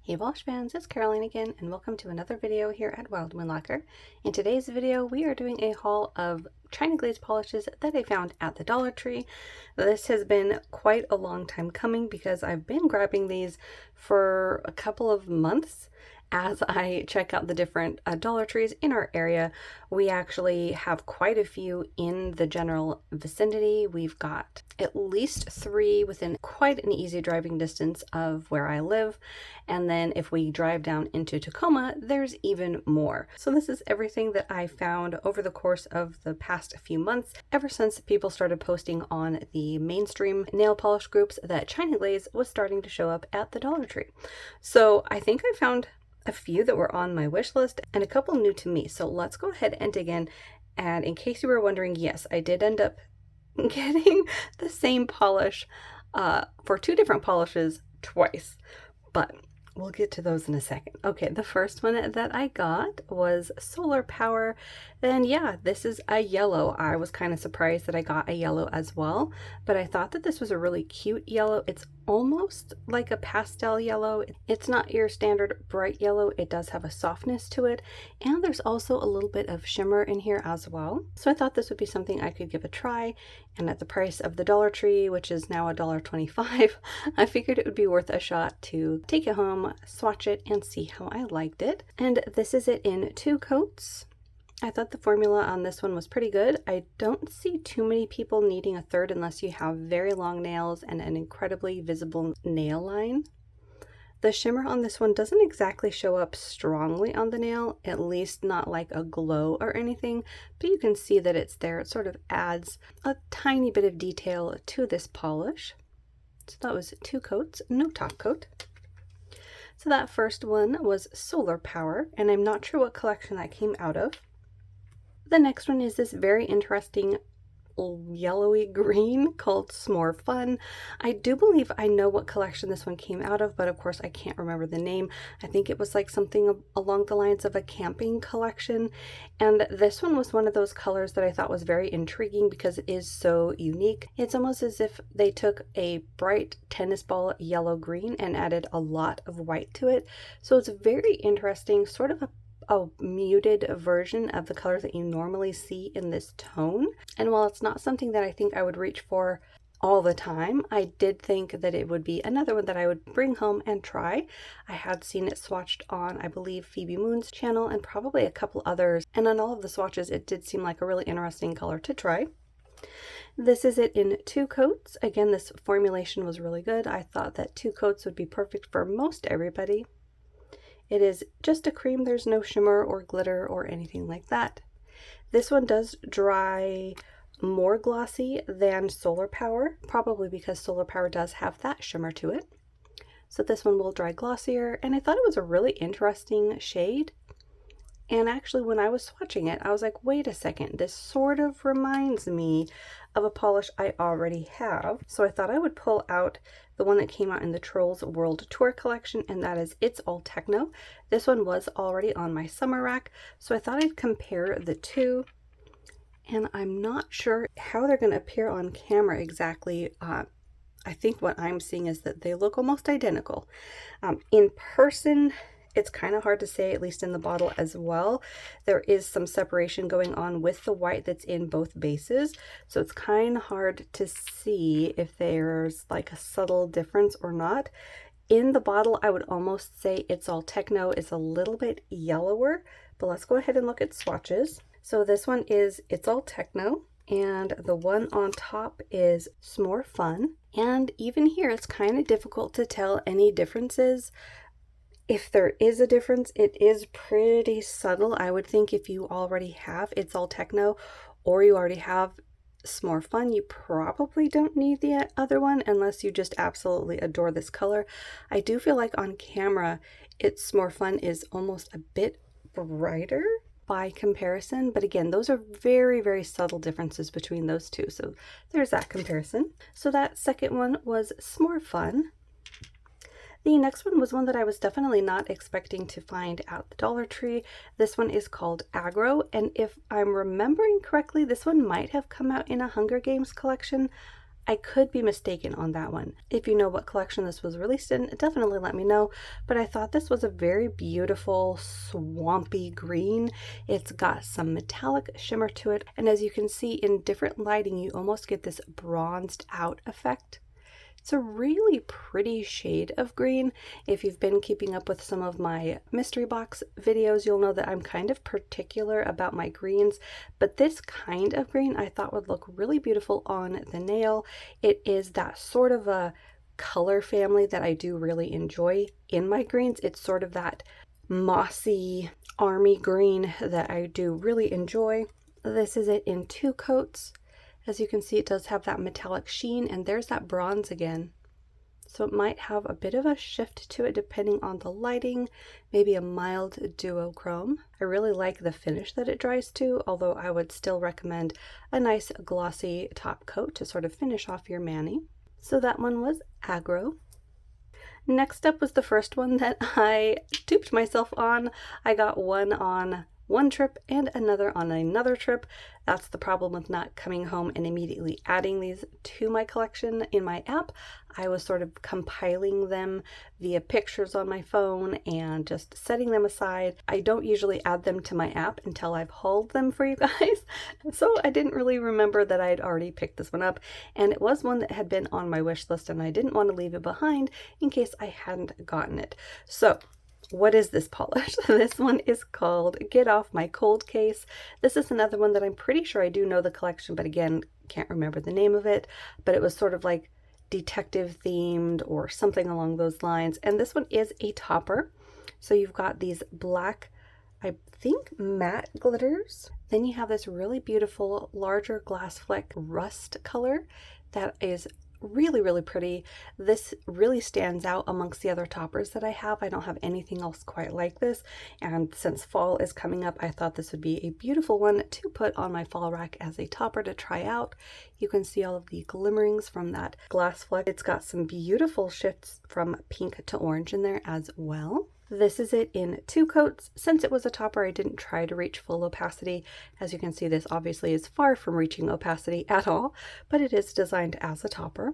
Hey Blush fans, it's Caroline again, and welcome to another video here at Wild Moonlocker. In today's video, we are doing a haul of China Glaze polishes that I found at the Dollar Tree. This has been quite a long time coming because I've been grabbing these for a couple of months as I check out the different Dollar Trees in our area. We actually have quite a few in the general vicinity. We've got at least 3 within quite an easy driving distance of where I live. And then if we drive down into Tacoma, there's even more. So this is everything that I found over the course of the past few months, ever since people started posting on the mainstream nail polish groups that China Glaze was starting to show up at the Dollar Tree. So I think I found a few that were on my wish list and a couple new to me. So let's go ahead and dig in. And in case you were wondering, yes, I did end up getting the same polish for 2 different polishes twice, but we'll get to those in a second. Okay, the first one that I got was Solar Power. And yeah, this is a yellow. I was kind of surprised that I got a yellow as well, but I thought that this was a really cute yellow. It's almost like a pastel yellow. It's not your standard bright yellow. It does have a softness to it, and there's also a little bit of shimmer in here as well. So I thought this would be something I could give a try, and at the price of the Dollar Tree, which is now $1.25, I figured it would be worth a shot to take it home, swatch it, and see how I liked it. And this is it in 2 coats. I thought the formula on this one was pretty good. I don't see too many people needing a third unless you have very long nails and an incredibly visible nail line. The shimmer on this one doesn't exactly show up strongly on the nail, at least not like a glow or anything, but you can see that it's there. It sort of adds a tiny bit of detail to this polish. So that was 2 coats, no top coat. So that first one was Solar Power, and I'm not sure what collection that came out of. The next one is this very interesting yellowy green called S'more Fun. I do believe I know what collection this one came out of, but of course I can't remember the name. I think it was like something along the lines of a camping collection. And this one was one of those colors that I thought was very intriguing because it is so unique. It's almost as if they took a bright tennis ball yellow green and added a lot of white to it. So it's very interesting, sort of a muted version of the color that you normally see in this tone. And while it's not something that I think I would reach for all the time, I did think that it would be another one that I would bring home and try. I had seen it swatched on, I believe, Phoebe Moon's channel and probably a couple others, and on all of the swatches it did seem like a really interesting color to try. This is it in 2 coats. Again, this formulation was really good. I thought that 2 coats would be perfect for most everybody. It is just a cream. There's no shimmer or glitter or anything like that. This one does dry more glossy than Solar Power, probably because Solar Power does have that shimmer to it. So this one will dry glossier, and I thought it was a really interesting shade. And actually, when I was swatching it, I was like, wait a second, this sort of reminds me of a polish I already have. So I thought I would pull out the one that came out in the Trolls World Tour collection, and that is It's All Techno. This one was already on my summer rack, so I thought I'd compare the 2. And I'm not sure how they're going to appear on camera exactly. I think what I'm seeing is that they look almost identical. In person, it's kind of hard to say, at least in the bottle as well. There is some separation going on with the white that's in both bases, so it's kind of hard to see if there's like a subtle difference or not. In the bottle, I would almost say It's All Techno is a little bit yellower, but let's go ahead and look at swatches. So this one is It's All Techno, and the one on top is S'more Fun. And even here, it's kind of difficult to tell any differences. If there is a difference, it is pretty subtle. I would think if you already have It's All Techno or you already have S'more Fun, you probably don't need the other one unless you just absolutely adore this color. I do feel like on camera, It's S'more Fun is almost a bit brighter by comparison, but again, those are very, very subtle differences between those two. So there's that comparison. So that second one was S'more Fun. The next one was one that I was definitely not expecting to find at the Dollar Tree. This one is called Aggro, and if I'm remembering correctly, this one might have come out in a Hunger Games collection. I could be mistaken on that one. If you know what collection this was released in, definitely let me know. But I thought this was a very beautiful swampy green. It's got some metallic shimmer to it, and as you can see in different lighting, you almost get this bronzed out effect. It's a really pretty shade of green. If you've been keeping up with some of my mystery box videos, you'll know that I'm kind of particular about my greens, but this kind of green I thought would look really beautiful on the nail. It is that sort of a color family that I do really enjoy in my greens. It's sort of that mossy army green that I do really enjoy. This is it in 2 coats. As you can see, it does have that metallic sheen, and there's that bronze again. So it might have a bit of a shift to it depending on the lighting, maybe a mild duochrome. I really like the finish that it dries to, although I would still recommend a nice glossy top coat to sort of finish off your mani. So that one was Aggro. Next up was the first one that I duped myself on. I got one on one trip and another on another trip. That's the problem with not coming home and immediately adding these to my collection in my app. I was sort of compiling them via pictures on my phone and just setting them aside. I don't usually add them to my app until I've hauled them for you guys. So I didn't really remember that I'd already picked this one up, and it was one that had been on my wish list and I didn't want to leave it behind in case I hadn't gotten it. So what is this polish? This one is called Get Off My Cold Case. This is another one that I'm pretty sure I do know the collection, but again, can't remember the name of it. But it was sort of like detective themed or something along those lines. And this one is a topper. So you've got these black, I think, matte glitters. Then you have this really beautiful larger glass fleck rust color that is really, really pretty. This really stands out amongst the other toppers that I have. I don't have anything else quite like this, and since fall is coming up, I thought this would be a beautiful one to put on my fall rack as a topper to try out. You can see all of the glimmerings from that glass fleck. It's got some beautiful shifts from pink to orange in there as well. This is it in 2 coats. Since it was a topper, I didn't try to reach full opacity. As you can see, this obviously is far from reaching opacity at all, but it is designed as a topper.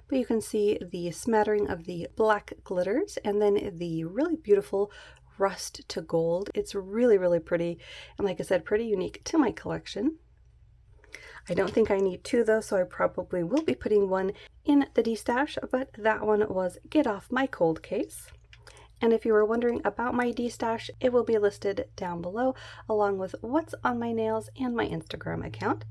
But you can see the smattering of the black glitters and then the really beautiful rust to gold. It's really, really pretty, and like I said, pretty unique to my collection. I don't think I need 2 though, so I probably will be putting one in the D-stash, but that one was Get Off My Cold Case. And if you were wondering about my D-stash, it will be listed down below, along with what's on my nails and my Instagram account.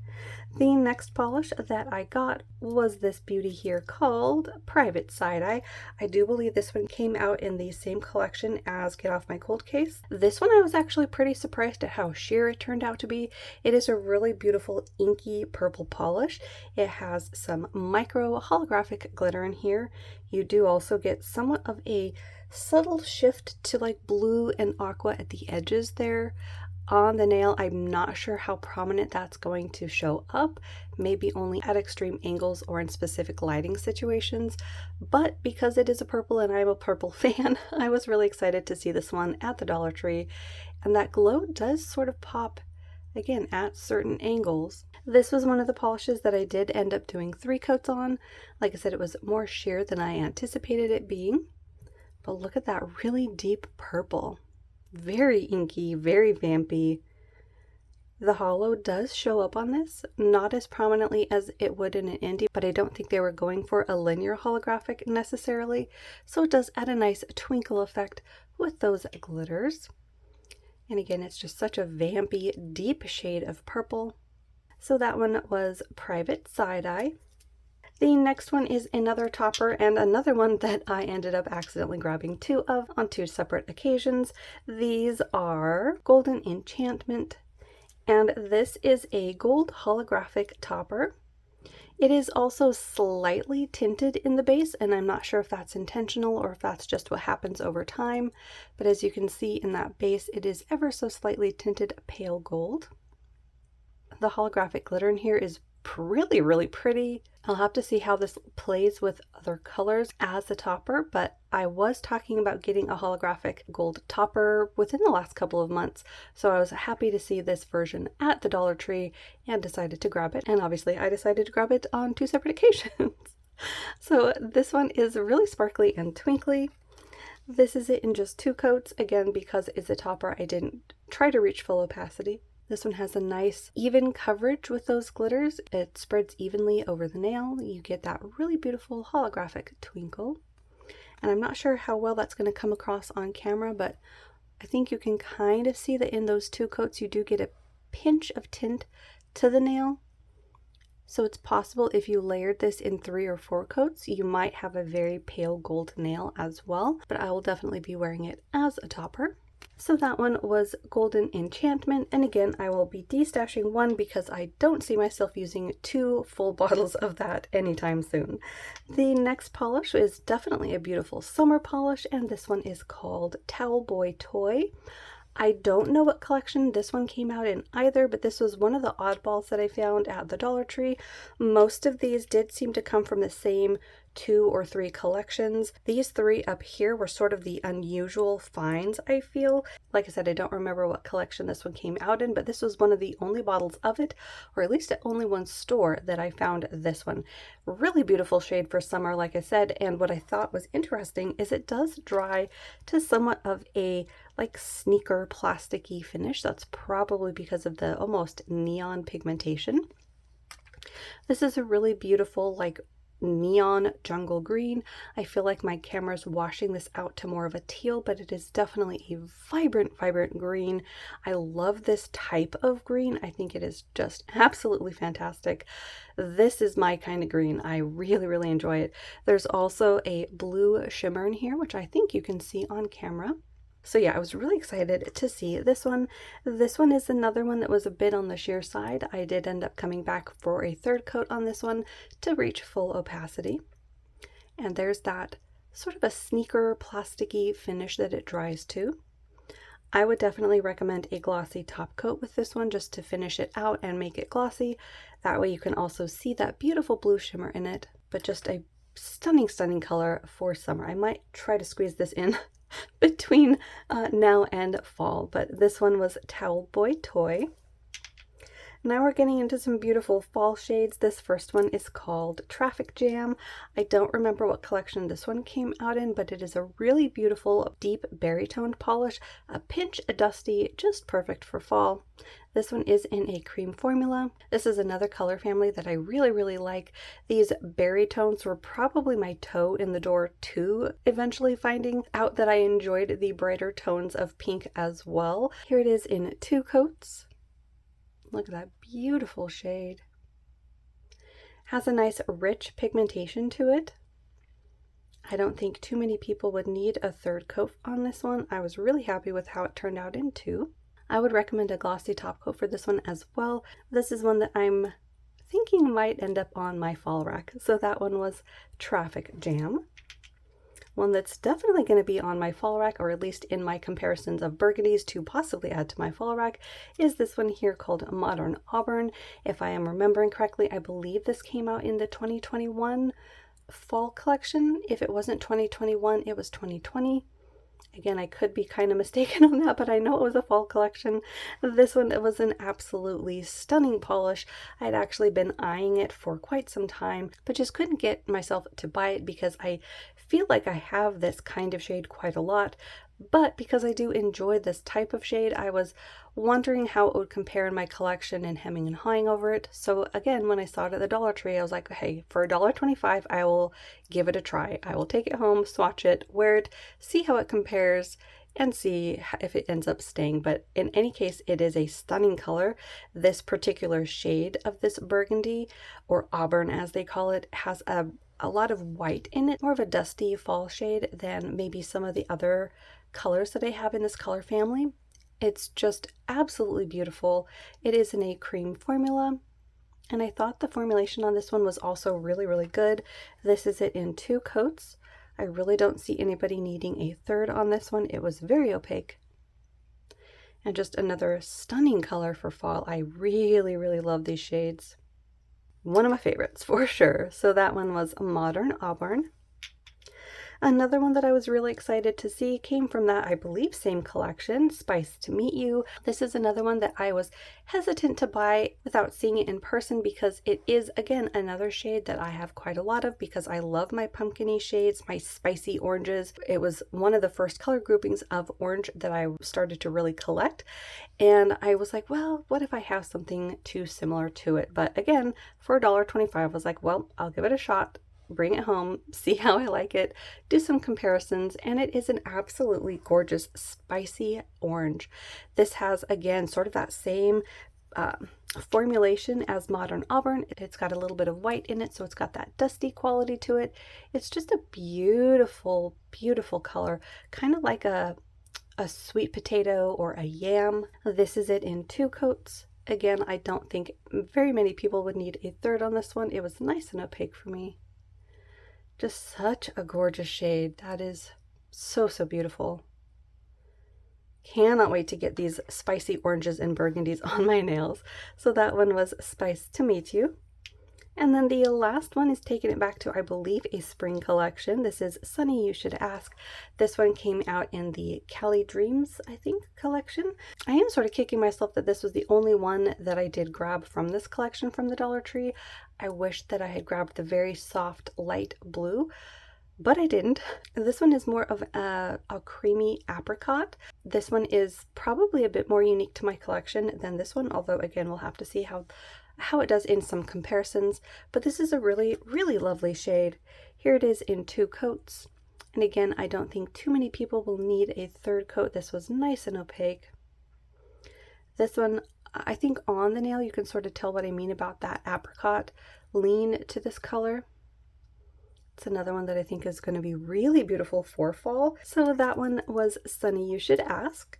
The next polish that I got was this beauty here called Private Side Eye. I do believe this one came out in the same collection as Get Off My Cold Case. This one I was actually pretty surprised at how sheer it turned out to be. It is a really beautiful inky purple polish. It has some micro holographic glitter in here. You do also get somewhat of a subtle shift to like blue and aqua at the edges there on the nail. I'm not sure how prominent that's going to show up, maybe only at extreme angles or in specific lighting situations, but because it is a purple and I'm a purple fan, I was really excited to see this one at the Dollar Tree, and that glow does sort of pop again at certain angles. This was one of the polishes that I did end up doing 3 coats on. Like I said, it was more sheer than I anticipated it being. But look at that really deep purple. Very inky, very vampy. The holo does show up on this, not as prominently as it would in an indie, but I don't think they were going for a linear holographic necessarily. So it does add a nice twinkle effect with those glitters. And again, it's just such a vampy, deep shade of purple. So that one was Private Side Eye. The next one is another topper and another one that I ended up accidentally grabbing 2 of on 2 separate occasions. These are Golden Enchantment, and this is a gold holographic topper. It is also slightly tinted in the base, and I'm not sure if that's intentional or if that's just what happens over time, but as you can see in that base, it is ever so slightly tinted pale gold. The holographic glitter in here is really, really pretty. I'll have to see how this plays with other colors as a topper, but I was talking about getting a holographic gold topper within the last couple of months, so I was happy to see this version at the Dollar Tree and decided to grab it. And obviously I decided to grab it on 2 separate occasions. So this one is really sparkly and twinkly. This is it in just 2 coats. Again, because it's a topper, I didn't try to reach full opacity. This one has a nice even coverage with those glitters. It spreads evenly over the nail. You get that really beautiful holographic twinkle. And I'm not sure how well that's going to come across on camera, but I think you can kind of see that in those 2 coats you do get a pinch of tint to the nail. So it's possible if you layered this in 3 or 4 coats, you might have a very pale gold nail as well, but I will definitely be wearing it as a topper. So that one was Golden Enchantment, and again I will be destashing one because I don't see myself using 2 full bottles of that anytime soon. The next polish is definitely a beautiful summer polish, and this one is called Towel Boy Toy. I don't know what collection this one came out in either, but this was one of the oddballs that I found at the Dollar Tree. Most of these did seem to come from the same 2 or 3 collections. These 3 up here were sort of the unusual finds, I feel. Like I said, I don't remember what collection this one came out in, but this was one of the only bottles of it, or at least at only one store that I found this one. Really beautiful shade for summer, like I said, and what I thought was interesting is it does dry to somewhat of a like sneaker plasticky finish. That's probably because of the almost neon pigmentation. This is a really beautiful like neon jungle green. I feel like my camera's washing this out to more of a teal, but it is definitely a vibrant green. I love this type of green. I think it is just absolutely fantastic. This is my kind of green. I really enjoy it. There's also a blue shimmer in here, which I think you can see on camera. So yeah, I was really excited to see this one. This one is another one that was a bit on the sheer side. I did end up coming back for a 3rd coat on this one to reach full opacity. And there's that sort of a sneaker plasticky finish that it dries to. I would definitely recommend a glossy top coat with this one just to finish it out and make it glossy. That way you can also see that beautiful blue shimmer in it, but just a stunning color for summer. I might try to squeeze this in between now and fall, but this one was Towel Boy Toy. Now we're getting into some beautiful fall shades. This first one is called Traffic Jam. I don't remember what collection this one came out in, but it is a really beautiful deep berry toned polish, a pinch dusty, just perfect for fall. This one is in a cream formula. This is another color family that I really like. These berry tones were probably my toe in the door to eventually finding out that I enjoyed the brighter tones of pink as well. Here it is in 2 coats. Look at that beautiful shade. Has a nice rich pigmentation to it. I don't think too many people would need a 3rd coat on this one. I was really happy with how it turned out in 2. I would recommend a glossy top coat for this one as well. This is one that I'm thinking might end up on my fall rack. So that one was Traffic Jam. One that's definitely going to be on my fall rack, or at least in my comparisons of burgundies to possibly add to my fall rack, is this one here called Modern Auburn. If I am remembering correctly, I believe this came out in the 2021 fall collection. If it wasn't 2021, it was 2020. Again, I could be kind of mistaken on that, but I know it was a fall collection. This one, it was an absolutely stunning polish. I'd actually been eyeing it for quite some time, but just couldn't get myself to buy it because I feel like I have this kind of shade quite a lot. But because I do enjoy this type of shade, I was wondering how it would compare in my collection and hemming and hawing over it. So again, when I saw it at the Dollar Tree, I was like, hey, for $1.25, I will give it a try. I will take it home, swatch it, wear it, see how it compares, and see if it ends up staying. But in any case, it is a stunning color. This particular shade of this burgundy, or auburn as they call it, has a lot of white in it, more of a dusty fall shade than maybe some of the other colors that I have in this color family. It's just absolutely beautiful. It is in a cream formula, and I thought the formulation on this one was also really good. This is it in 2 coats. I really don't see anybody needing a 3rd on this one. It was very opaque. And just another stunning color for fall. I really love these shades. one of my favorites for sure. So that one was Modern Auburn. Another one that I was really excited to see came from that, I believe, same collection, Spice to Meet You. This is another one that I was hesitant to buy without seeing it in person because it is, again, another shade that I have quite a lot of because I love my pumpkin-y shades, my spicy oranges. It was one of the first color groupings of orange that I started to really collect. And I was like, well, what if I have something too similar to it? But again, for $1.25, I was like, well, I'll give it a shot. Bring it home, see how I like it, do some comparisons, and it is an absolutely gorgeous spicy orange. This has, again, sort of that same formulation as Modern Auburn. It's got a little bit of white in it, so it's got that dusty quality to it. It's just a beautiful, beautiful color, kind of like a sweet potato or a yam. This is it in 2 coats. Again, I don't think very many people would need a third on this one. It was nice and opaque for me. Just such a gorgeous shade. That is so, so beautiful. Cannot wait to get these spicy oranges and burgundies on my nails. So that one was Spice to Meet You. And then the last one is taking it back to, I believe, a spring collection. This is Sunny You Should Ask. This one came out in the Cali Dreams, I think, collection. I am sort of kicking myself that this was the only one that I did grab from this collection from the Dollar Tree. I wish that I had grabbed the very soft light blue, but I didn't. This one is more of a creamy apricot. This one is probably a bit more unique to my collection than this one, although again, we'll have to see how it does in some comparisons, but this is a really, really lovely shade. Here it is in 2 coats. And again, I don't think too many people will need a third coat. This was nice and opaque. This one, I think on the nail, you can sort of tell what I mean about that apricot lean to this color. It's another one that I think is going to be really beautiful for fall. So that one was Sunny You Should Ask.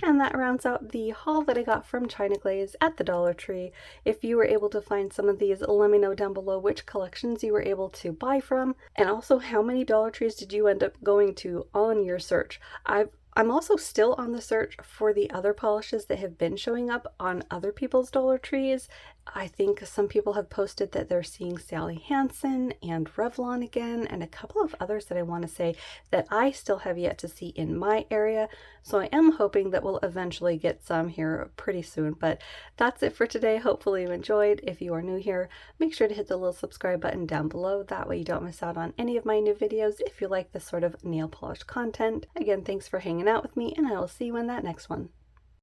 And that rounds out the haul that I got from Cina Glaze at the Dollar Tree. If you were able to find some of these, let me know down below which collections you were able to buy from, and also how many Dollar Trees did you end up going to on your search. I'm also still on the search for the other polishes that have been showing up on other people's Dollar Trees. I think some people have posted that they're seeing Sally Hansen and Revlon again, and a couple of others that I want to say that I still have yet to see in my area. So I am hoping that we'll eventually get some here pretty soon. But that's it for today. Hopefully you enjoyed. If you are new here, make sure to hit the little subscribe button down below. That way you don't miss out on any of my new videos if you like this sort of nail polish content. Again, thanks for hanging out with me, and I will see you in that next one.